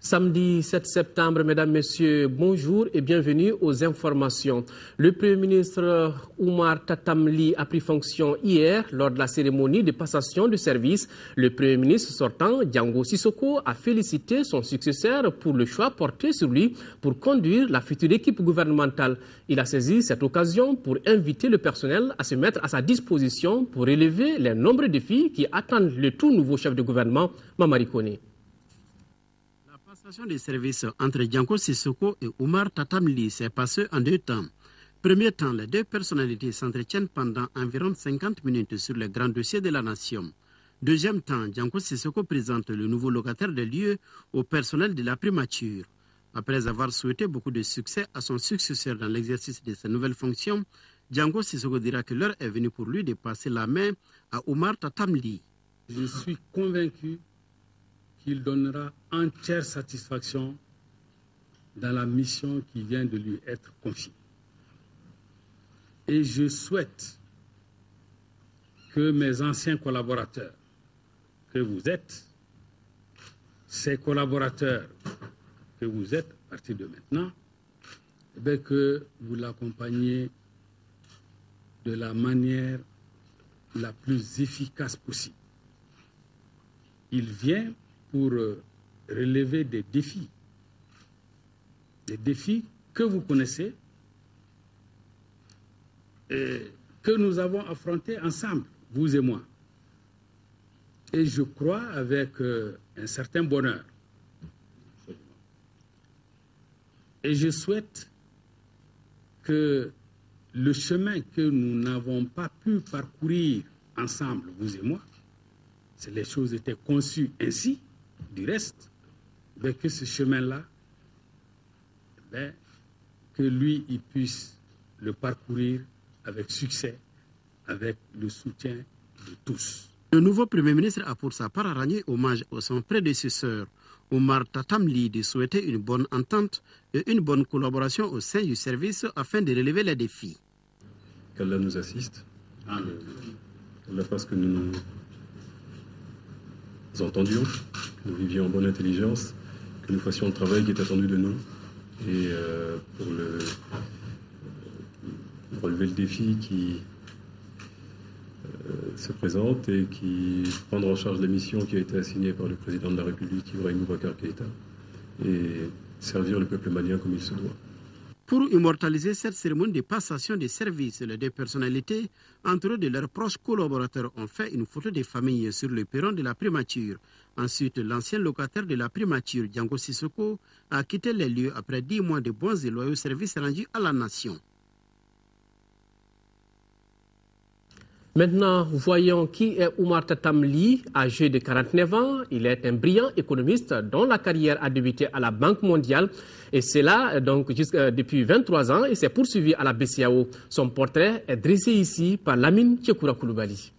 Samedi 7 septembre, mesdames, messieurs, bonjour et bienvenue aux informations. Le Premier ministre Oumar Tatamli a pris fonction hier lors de la cérémonie de passation de service. Le Premier ministre sortant, Diango Sissoko, a félicité son successeur pour le choix porté sur lui pour conduire la future équipe gouvernementale. Il a saisi cette occasion pour inviter le personnel à se mettre à sa disposition pour relever les nombreux défis qui attendent le tout nouveau chef de gouvernement, Mamari Koné. La passation des services entre Diango Sissoko et Oumar Tatamli s'est passée en deux temps. Premier temps, les deux personnalités s'entretiennent pendant environ 50 minutes sur les grands dossiers de la nation. Deuxième temps, Diango Sissoko présente le nouveau locataire des lieux au personnel de la primature. Après avoir souhaité beaucoup de succès à son successeur dans l'exercice de ses nouvelles fonctions, Diango Sissoko dira que l'heure est venue pour lui de passer la main à Oumar Tatamli. Je suis convaincu qu'il donnera entière satisfaction dans la mission qui vient de lui être confiée. Et je souhaite que mes anciens collaborateurs, que vous êtes, ces collaborateurs que vous êtes à partir de maintenant, que vous l'accompagniez de la manière la plus efficace possible. Il vient pour relever des défis que vous connaissez et que nous avons affrontés ensemble, vous et moi. Et je crois avec un certain bonheur. Et je souhaite que le chemin que nous n'avons pas pu parcourir ensemble, vous et moi, les choses étaient conçues ainsi, du reste, que ce chemin-là, que lui, il puisse le parcourir avec succès, avec le soutien de tous. Le nouveau Premier ministre a pour sa part rendre hommage à son prédécesseur, Oumar Tatamli, de souhaiter une bonne entente et une bonne collaboration au sein du service afin de relever les défis. Qu'Allah nous assiste, qu'Allah fasse que nous entendions, que nous vivions en bonne intelligence, que nous fassions le travail qui est attendu de nous et pour relever le défi qui se présente et qui prendre en charge la mission qui a été assignée par le président de la République, Ibrahim Boubacar Keïta, et servir le peuple malien comme il se doit. Pour immortaliser cette cérémonie de passation de services, les deux personnalités, entourées de leurs proches collaborateurs, ont fait une photo de famille sur le perron de la primature. Ensuite, l'ancien locataire de la primature, Diango Sissoko, a quitté les lieux après 10 mois de bons et loyaux services rendus à la nation. Maintenant, voyons qui est Oumar Tatamli, âgé de 49 ans. Il est un brillant économiste dont la carrière a débuté à la Banque mondiale. Et c'est là, donc, depuis 23 ans, et s'est poursuivi à la BCEAO. Son portrait est dressé ici par Lamine Tchekoura Koulibaly.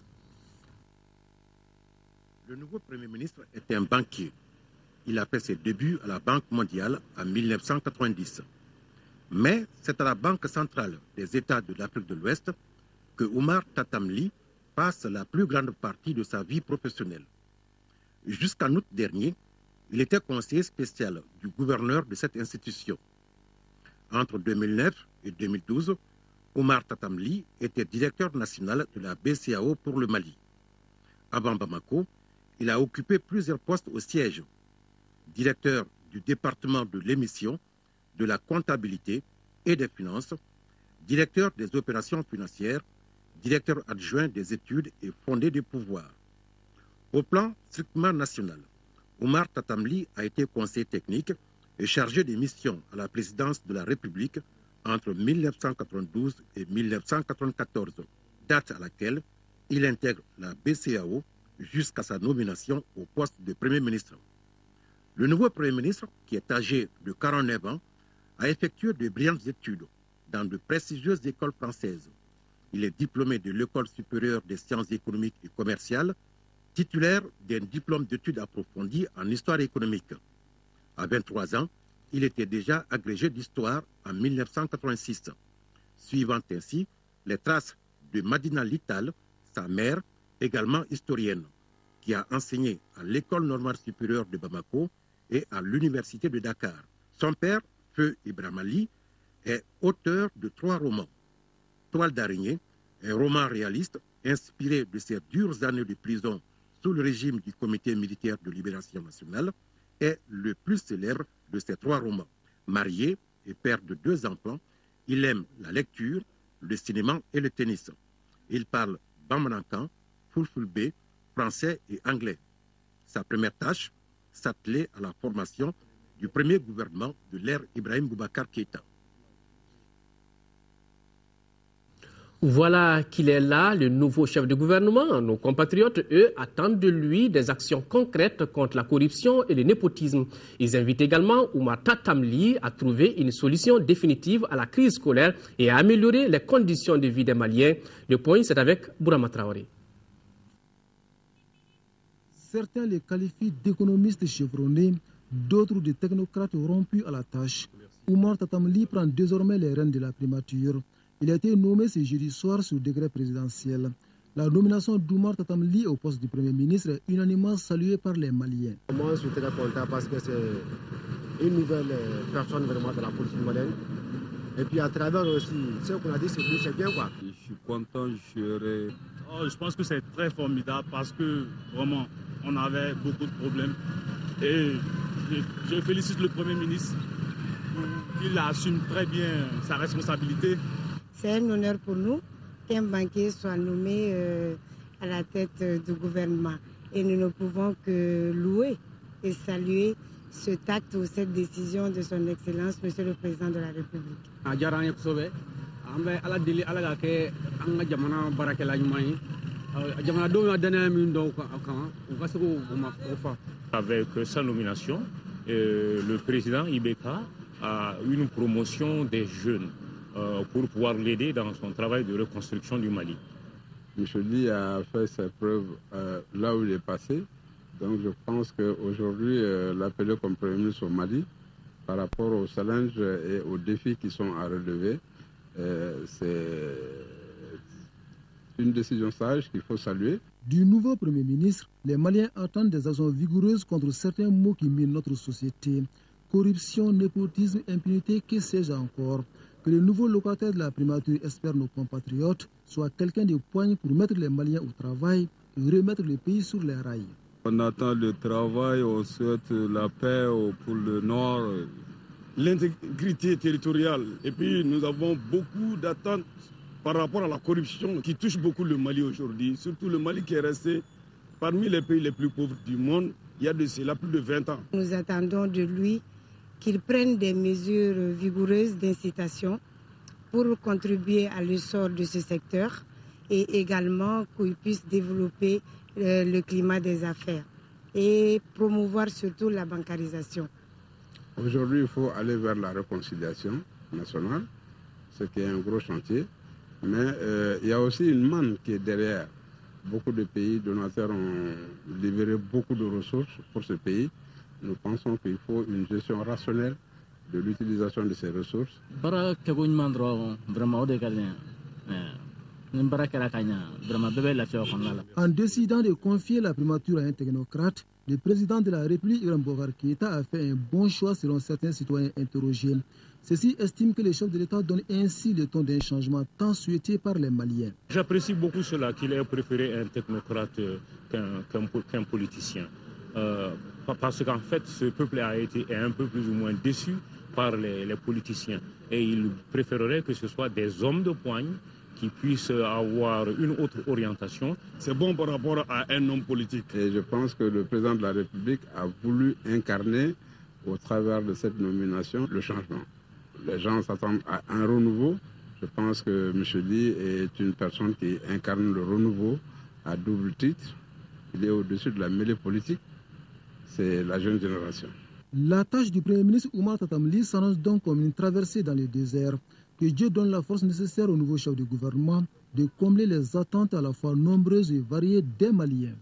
Le nouveau Premier ministre était un banquier. Il a fait ses débuts à la Banque mondiale en 1990. Mais c'est à la Banque centrale des États de l'Afrique de l'Ouest que Oumar Tatamli passe la plus grande partie de sa vie professionnelle. Jusqu'en août dernier, il était conseiller spécial du gouverneur de cette institution. Entre 2009 et 2012, Oumar Tatamli était directeur national de la BCEAO pour le Mali. Avant Bamako, il a occupé plusieurs postes au siège. Directeur du département de l'émission, de la comptabilité et des finances, directeur des opérations financières, directeur adjoint des études et fondé des pouvoirs. Au plan strictement national, Oumar Tatamli a été conseiller technique et chargé des missions à la présidence de la République entre 1992 et 1994, date à laquelle il intègre la BCEAO jusqu'à sa nomination au poste de Premier ministre. Le nouveau Premier ministre, qui est âgé de 49 ans, a effectué de brillantes études dans de prestigieuses écoles françaises. Il est diplômé de l'École supérieure des sciences économiques et commerciales, titulaire d'un diplôme d'études approfondies en histoire économique. À 23 ans, il était déjà agrégé d'histoire en 1986, suivant ainsi les traces de Madina Lital, sa mère, également historienne, qui a enseigné à l'École normale supérieure de Bamako et à l'université de Dakar. Son père, Feu Ibrahim Ali, est auteur de 3 romans. Toile d'araignée, un roman réaliste inspiré de ses dures années de prison sous le régime du Comité militaire de libération nationale, est le plus célèbre de ces 3 romans. Marié et père de 2 enfants, il aime la lecture, le cinéma et le tennis. Il parle bamrankan, fulfulbe, français et anglais. Sa première tâche, s'atteler à la formation du premier gouvernement de l'ère Ibrahim Boubacar Keïta. Voilà qu'il est là, le nouveau chef de gouvernement. Nos compatriotes, eux, attendent de lui des actions concrètes contre la corruption et le népotisme. Ils invitent également Oumar Tatam Ly à trouver une solution définitive à la crise scolaire et à améliorer les conditions de vie des Maliens. Le point, c'est avec Bourama Traoré. Certains les qualifient d'économistes chevronnés, d'autres de technocrates rompus à la tâche. Oumar Tatam Ly prend désormais les rênes de la primature. Il a été nommé ce jeudi soir sous décret présidentiel. La nomination d'Oumar Tatam Ly au poste du Premier ministre est unanimement saluée par les Maliens. Moi, je suis très content parce que c'est une nouvelle personne vraiment de la politique malienne. Et puis à travers aussi, ce qu'on a dit, c'est bien quoi. Je suis content, je pense que c'est très formidable parce que vraiment, on avait beaucoup de problèmes. Et je félicite le Premier ministre. Il assume très bien sa responsabilité. C'est un honneur pour nous qu'un banquier soit nommé à la tête du gouvernement. Et nous ne pouvons que louer et saluer ce tact ou cette décision de son Excellence, Monsieur le Président de la République. Avec sa nomination, le président Ibeka a une promotion des jeunes pour pouvoir l'aider dans son travail de reconstruction du Mali. M. Ly a fait ses preuves là où il est passé. Donc je pense qu'aujourd'hui, l'appeler comme Premier ministre au Mali, par rapport aux challenges et aux défis qui sont à relever, c'est une décision sage qu'il faut saluer. Du nouveau Premier ministre, les Maliens attendent des actions vigoureuses contre certains maux qui minent notre société. Corruption, népotisme, impunité, que sais-je encore. Que le nouveau locataire de la primature, espère nos compatriotes, soit quelqu'un de poigne pour mettre les Maliens au travail et remettre le pays sur les rails. On attend le travail, on souhaite la paix pour le Nord. L'intégrité territoriale. Et puis nous avons beaucoup d'attentes par rapport à la corruption qui touche beaucoup le Mali aujourd'hui. Surtout le Mali qui est resté parmi les pays les plus pauvres du monde. Il y a de cela plus de 20 ans. Nous attendons de lui qu'il prenne des mesures vigoureuses d'incitation pour contribuer à l'essor de ce secteur et également qu'il puisse développer le climat des affaires et promouvoir surtout la bancarisation. Aujourd'hui, il faut aller vers la réconciliation nationale, ce qui est un gros chantier. Mais il y a aussi une manne qui est derrière. Beaucoup de pays donateurs ont libéré beaucoup de ressources pour ce pays. Nous pensons qu'il faut une gestion rationnelle de l'utilisation de ces ressources. En décidant de confier la primature à un technocrate, le président de la République, Ibrahim Boubacar Keïta, a fait un bon choix selon certains citoyens interrogés. Ceux-ci estiment que le chef de l'État donne ainsi le ton d'un changement tant souhaité par les Maliens. J'apprécie beaucoup cela, qu'il ait préféré un technocrate qu'un politicien. Parce qu'en fait, ce peuple est un peu plus ou moins déçu par les politiciens. Et il préférerait que ce soit des hommes de poigne qui puissent avoir une autre orientation. C'est bon par rapport à un homme politique. Et je pense que le président de la République a voulu incarner, au travers de cette nomination, le changement. Les gens s'attendent à un renouveau. Je pense que M. Ly est une personne qui incarne le renouveau à double titre. Il est au-dessus de la mêlée politique. C'est la jeune génération. La tâche du Premier ministre Oumar Tatam Ly s'annonce donc comme une traversée dans le désert. Que Dieu donne la force nécessaire au nouveau chef de gouvernement de combler les attentes à la fois nombreuses et variées des Maliens.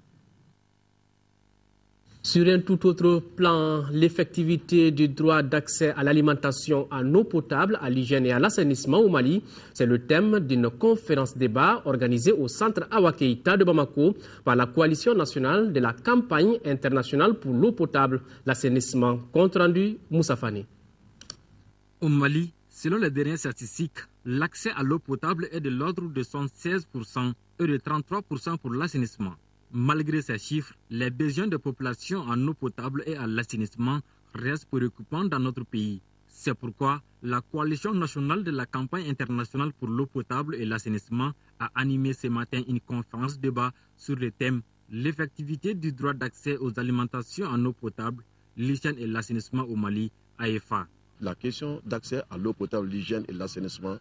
Sur un tout autre plan, l'effectivité du droit d'accès à l'alimentation en eau potable, à l'hygiène et à l'assainissement au Mali, c'est le thème d'une conférence-débat organisée au centre Awa Keïta de Bamako par la coalition nationale de la campagne internationale pour l'eau potable, l'assainissement. Compte rendu, Moussa Fani. Au Mali, selon les dernières statistiques, l'accès à l'eau potable est de l'ordre de 76% et de 33% pour l'assainissement. Malgré ces chiffres, les besoins de population en eau potable et à l'assainissement restent préoccupants dans notre pays. C'est pourquoi la coalition nationale de la campagne internationale pour l'eau potable et l'assainissement a animé ce matin une conférence débat sur le thème « L'effectivité du droit d'accès aux alimentations en eau potable, l'hygiène et l'assainissement au Mali, AEFA ». La question d'accès à l'eau potable, l'hygiène et l'assainissement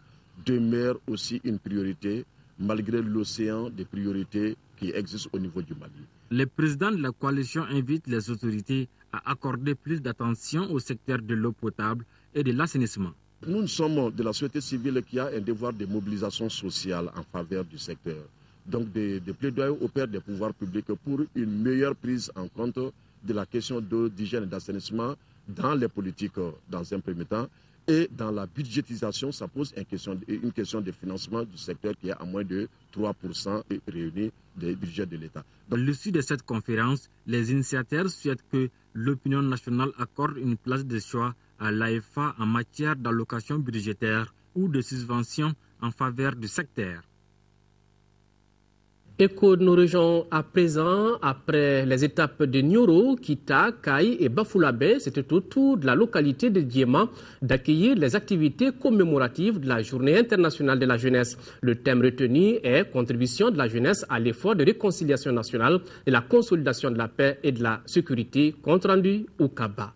demeure aussi une priorité malgré l'océan des priorités qui existent au niveau du Mali. Le président de la coalition invite les autorités à accorder plus d'attention au secteur de l'eau potable et de l'assainissement. Nous sommes de la société civile qui a un devoir de mobilisation sociale en faveur du secteur. Donc des plaidoyers auprès des pouvoirs publics pour une meilleure prise en compte de la question d'eau, d'hygiène et d'assainissement dans les politiques dans un premier temps. Et dans la budgétisation, ça pose une question de financement du secteur qui est à moins de 3% réunis des budgets de l'État. À l'issue de cette conférence, les initiateurs souhaitent que l'opinion nationale accorde une place de choix à l'AEFA en matière d'allocation budgétaire ou de subventions en faveur du secteur. Écho de nos régions à présent, après les étapes de Nioro, Kita, Kaï et Bafoulabé, c'était au tour de la localité de Diema d'accueillir les activités commémoratives de la Journée internationale de la jeunesse. Le thème retenu est « Contribution de la jeunesse à l'effort de réconciliation nationale et la consolidation de la paix et de la sécurité », compte rendu au Kaba.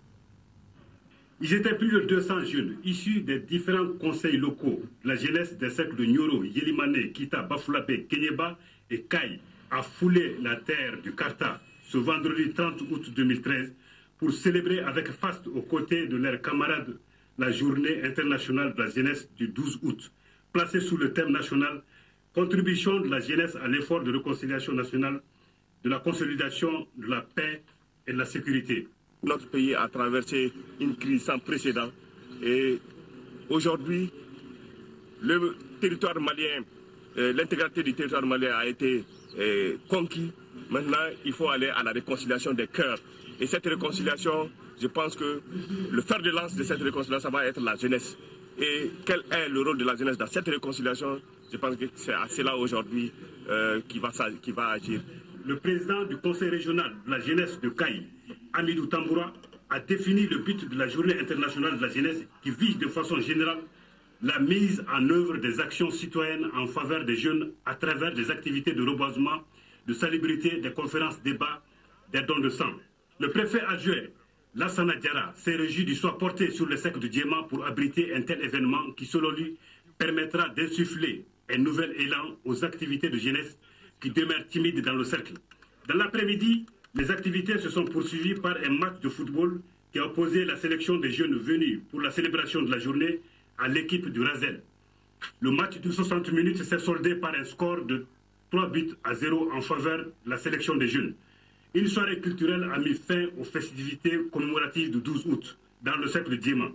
Ils étaient plus de 200 jeunes issus des différents conseils locaux, la jeunesse des cercles de Nioro, Yelimane, Kita, Bafoulabé, Kenyeba et Kaï a foulé la terre du Karta ce vendredi 30 août 2013 pour célébrer avec faste aux côtés de leurs camarades la journée internationale de la jeunesse du 12 août, placée sous le thème national « Contribution de la jeunesse à l'effort de réconciliation nationale, de la consolidation de la paix et de la sécurité ». Notre pays a traversé une crise sans précédent et aujourd'hui, le territoire malien, l'intégralité du territoire malien a été conquis. Maintenant, il faut aller à la réconciliation des cœurs. Et cette réconciliation, je pense que le fer de lance de cette réconciliation, ça va être la jeunesse. Et quel est le rôle de la jeunesse dans cette réconciliation? Je pense que c'est à cela aujourd'hui qui va agir. Le président du conseil régional de la jeunesse de Kaï, Amidou Tamboura, a défini le but de la journée internationale de la jeunesse qui vise de façon générale la mise en œuvre des actions citoyennes en faveur des jeunes à travers des activités de reboisement, de salubrité, des conférences, débats, des dons de sang. Le préfet adjoint, Lassana Diarra, s'est réjoui du choix porté sur le cercle de Diema pour abriter un tel événement qui, selon lui, permettra d'insuffler un nouvel élan aux activités de jeunesse qui demeurent timides dans le cercle. Dans l'après-midi, les activités se sont poursuivies par un match de football qui a opposé la sélection des jeunes venus pour la célébration de la journée à l'équipe du Razel. Le match de 60 minutes s'est soldé par un score de 3-0 en faveur de la sélection des jeunes. Une soirée culturelle a mis fin aux festivités commémoratives du 12 août dans le cercle de Diema.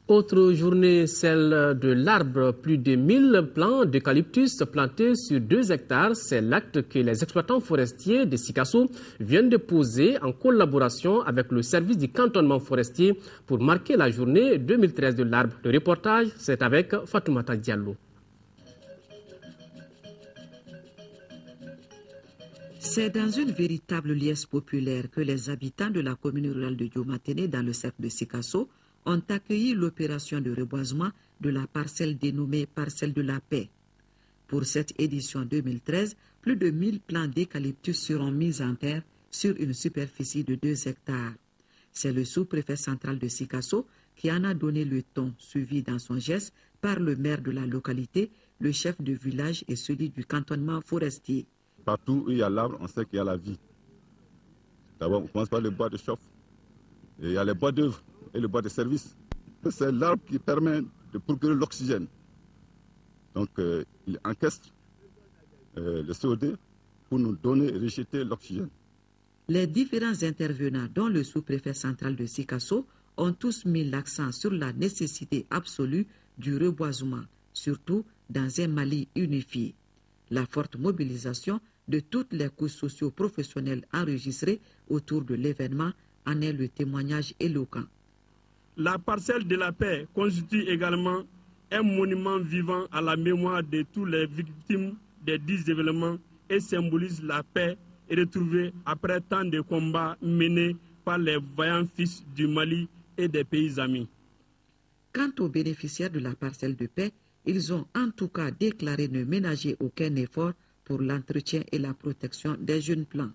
Autre journée, celle de l'arbre. Plus de 1000 plants d'eucalyptus plantés sur 2 hectares. C'est l'acte que les exploitants forestiers de Sikasso viennent de poser en collaboration avec le service du cantonnement forestier pour marquer la journée 2013 de l'arbre. Le reportage, c'est avec Fatoumata Diallo. C'est dans une véritable liesse populaire que les habitants de la commune rurale de Diomatene, dans le cercle de Sikasso, ont accueilli l'opération de reboisement de la parcelle dénommée Parcelle de la Paix. Pour cette édition 2013, plus de 1000 plants d'eucalyptus seront mis en terre sur une superficie de 2 hectares. C'est le sous-préfet central de Sikasso qui en a donné le ton, suivi dans son geste par le maire de la localité, le chef de village et celui du cantonnement forestier. Partout où il y a l'arbre, on sait qu'il y a la vie. D'abord, on commence par le bois de chauffe. Et il y a les bois d'œuvre et le bois de service. C'est l'arbre qui permet de procurer l'oxygène. Donc, il encaisse le CO2 pour nous donner et rejeter l'oxygène. Les différents intervenants, dont le sous-préfet central de Sikasso, ont tous mis l'accent sur la nécessité absolue du reboisement, surtout dans un Mali unifié. La forte mobilisation de toutes les couches socio-professionnelles enregistrées autour de l'événement en est le témoignage éloquent. La parcelle de la paix constitue également un monument vivant à la mémoire de toutes les victimes des 10 événements et symbolise la paix retrouvée après tant de combats menés par les vaillants fils du Mali et des pays amis. Quant aux bénéficiaires de la parcelle de paix, ils ont en tout cas déclaré ne ménager aucun effort pour l'entretien et la protection des jeunes plants.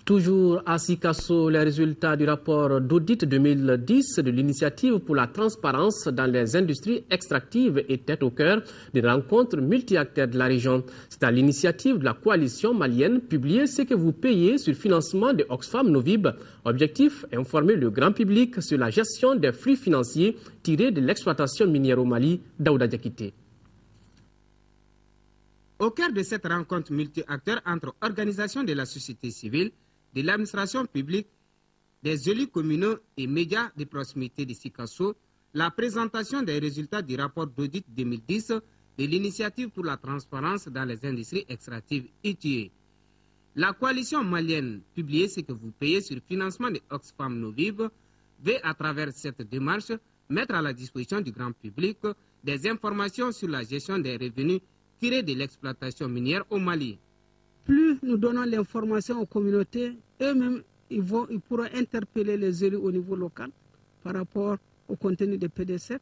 Toujours à Sikasso, les résultats du rapport d'audit 2010 de l'initiative pour la transparence dans les industries extractives étaient au cœur des rencontres multi-acteurs de la région. C'est à l'initiative de la coalition malienne publier ce que vous payez sur le financement de Oxfam Novib. Objectif, informer le grand public sur la gestion des flux financiers tirés de l'exploitation minière au Mali. Daouda Diakité. Au cœur de cette rencontre multi-acteurs entre organisations de la société civile, de l'administration publique, des élus communaux et médias de proximité de Sikasso, la présentation des résultats du rapport d'audit 2010 de l'initiative pour la transparence dans les industries extractives ITIE. La coalition malienne publiée ce que vous payez sur le financement de Oxfam Novib veut à travers cette démarche mettre à la disposition du grand public des informations sur la gestion des revenus tirés de l'exploitation minière au Mali. Plus nous donnons l'information aux communautés, eux-mêmes, ils pourront interpeller les élus au niveau local par rapport au contenu des PD7.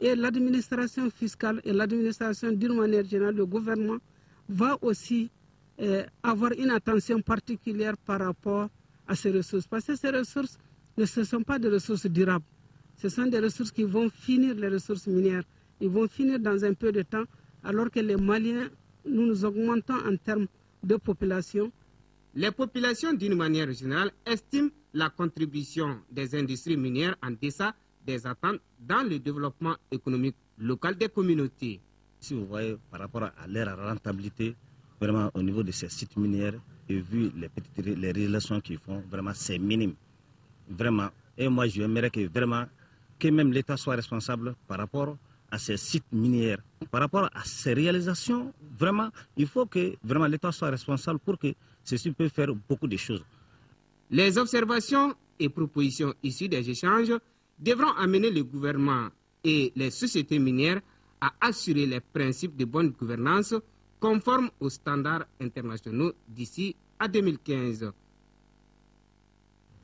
Et l'administration fiscale et l'administration d'une manière générale, le gouvernement, va aussi avoir une attention particulière par rapport à ces ressources. Parce que ces ressources ne sont pas des ressources durables. Ce sont des ressources qui vont finir, les ressources minières. Ils vont finir dans un peu de temps, alors que les Maliens, nous augmentons en termes de population. Les populations, d'une manière générale, estiment la contribution des industries minières en deçà des attentes dans le développement économique local des communautés. Si vous voyez par rapport à leur rentabilité, vraiment au niveau de ces sites minières, et vu les relations qu'ils font, vraiment c'est minime. Vraiment. Et moi je aimerais que même l'État soit responsable par rapport à ces sites minières. Par rapport à ces réalisations, vraiment, il faut que vraiment l'État soit responsable pour que ceci puisse faire beaucoup de choses. Les observations et propositions issues des échanges devront amener le gouvernement et les sociétés minières à assurer les principes de bonne gouvernance conformes aux standards internationaux d'ici à 2015.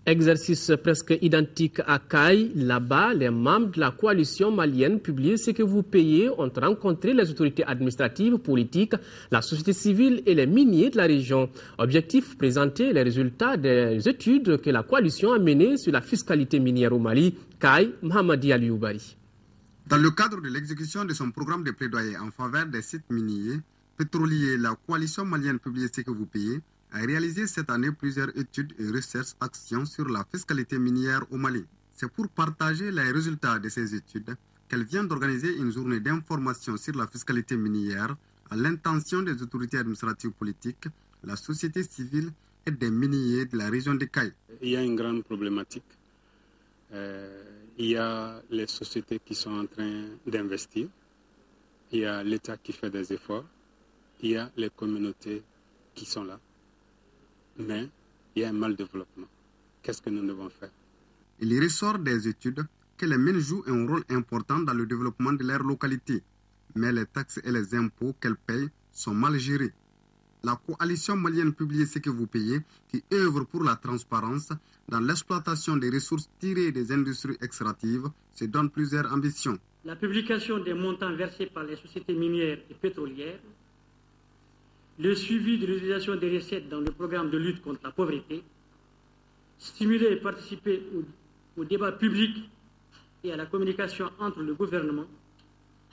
Exercice presque identique à Caille. Là-bas, les membres de la coalition malienne publiée ce que vous payez ont rencontré les autorités administratives, politiques, la société civile et les miniers de la région. Objectif, présenter les résultats des études que la coalition a menées sur la fiscalité minière au Mali. Caille, Mohamadi Alioubari. Dans le cadre de l'exécution de son programme de plaidoyer en faveur des sites miniers, pétroliers, la coalition malienne publiée ce que vous payez a réalisé cette année plusieurs études et recherches actions sur la fiscalité minière au Mali. C'est pour partager les résultats de ces études qu'elle vient d'organiser une journée d'information sur la fiscalité minière à l'intention des autorités administratives politiques, la société civile et des miniers de la région de Caille. Il y a une grande problématique. Il y a les sociétés qui sont en train d'investir, il y a l'État qui fait des efforts, il y a les communautés qui sont là. Mais il y a un mal développement. Qu'est-ce que nous devons faire? Il ressort des études que les mines jouent un rôle important dans le développement de leur localité. Mais les taxes et les impôts qu'elles payent sont mal gérés. La coalition malienne publiée ce que vous payez, qui œuvre pour la transparence dans l'exploitation des ressources tirées des industries extractives, se donne plusieurs ambitions. La publication des montants versés par les sociétés minières et pétrolières, le suivi de l'utilisation des recettes dans le programme de lutte contre la pauvreté, stimuler et participer au débat public et à la communication entre le gouvernement,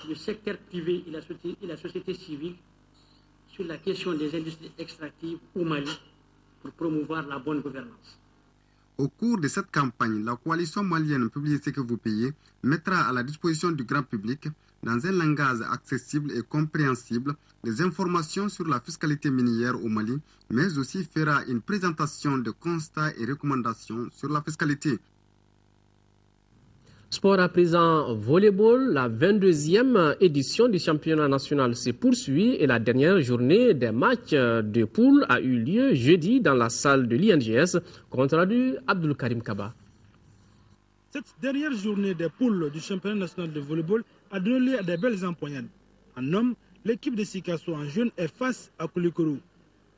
le secteur privé et la société civile sur la question des industries extractives au Mali pour promouvoir la bonne gouvernance. Au cours de cette campagne, la coalition malienne publiée ce que vous payez mettra à la disposition du grand public dans un langage accessible et compréhensible des informations sur la fiscalité minière au Mali, mais aussi fera une présentation de constats et recommandations sur la fiscalité. Sport à présent, volleyball, la 22e édition du championnat national se poursuit et la dernière journée des matchs de poule a eu lieu jeudi dans la salle de l'INGS, compte rendu Abdul Karim Kaba. Cette dernière journée des poules du championnat national de volleyball a donné lieu à des belles empoignades. En homme, l'équipe de Sikasso en jeune est face à Koulikoro.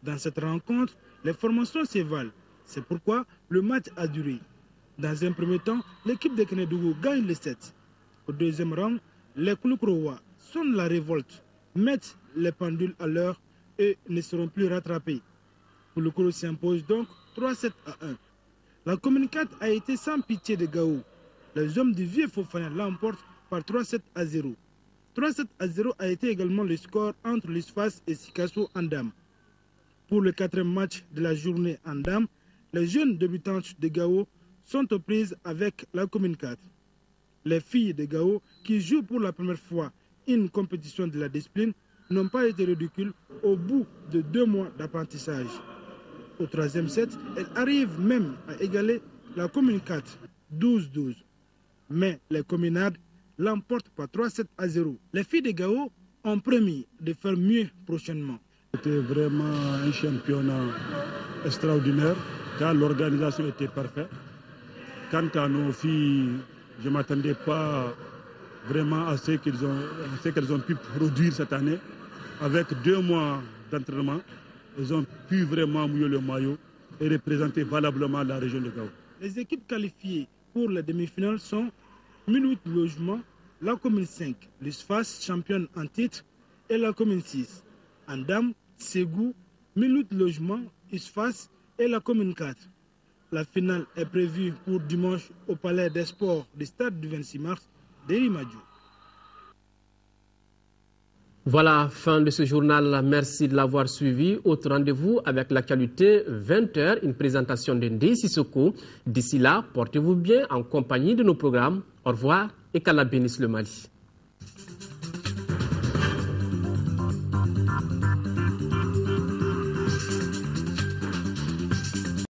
Dans cette rencontre, les formations se valent. C'est pourquoi le match a duré. Dans un premier temps, l'équipe de Kenedougou gagne les 7. Au deuxième round, les Koulikorois sonnent la révolte, mettent les pendules à l'heure et ne seront plus rattrapés. Koulikoro s'impose donc 3-7 à 1. La commune 4 a été sans pitié de Gao. Les hommes du vieux Fofana l'emportent par 3-7 à 0. 3-7 à 0 a été également le score entre l'USFAS et Sikasso en dames. Pour le quatrième match de la journée en dames, les jeunes débutantes de Gao sont aux prises avec la commune 4. Les filles de Gao, qui jouent pour la première fois une compétition de la discipline, n'ont pas été ridicules au bout de 2 mois d'apprentissage. Au troisième set, elles arrivent même à égaler la commune 4, 12-12. Mais les communards l'emportent par 3-7 à 0. Les filles de Gao ont promis de faire mieux prochainement. C'était vraiment un championnat extraordinaire car l'organisation était parfaite. Quant à nos filles, je ne m'attendais pas vraiment à ce qu'elles ont pu produire cette année. Avec 2 mois d'entraînement, elles ont pu vraiment mouiller le maillot et représenter valablement la région de Gao. Les équipes qualifiées pour les demi-finales sont Minute Logement, la commune 5, l'USFAS championne en titre, et la commune 6. En dames, Ségou, Minute Logement, USFAS et la commune 4. La finale est prévue pour dimanche au Palais des Sports du stade du 26 mars de Rimadjou. Voilà, fin de ce journal. Merci de l'avoir suivi. Autre rendez-vous avec l'actualité, 20h, une présentation de Ndeye Sissoko. D'ici là, portez-vous bien en compagnie de nos programmes. Au revoir et qu'Allah bénisse le Mali.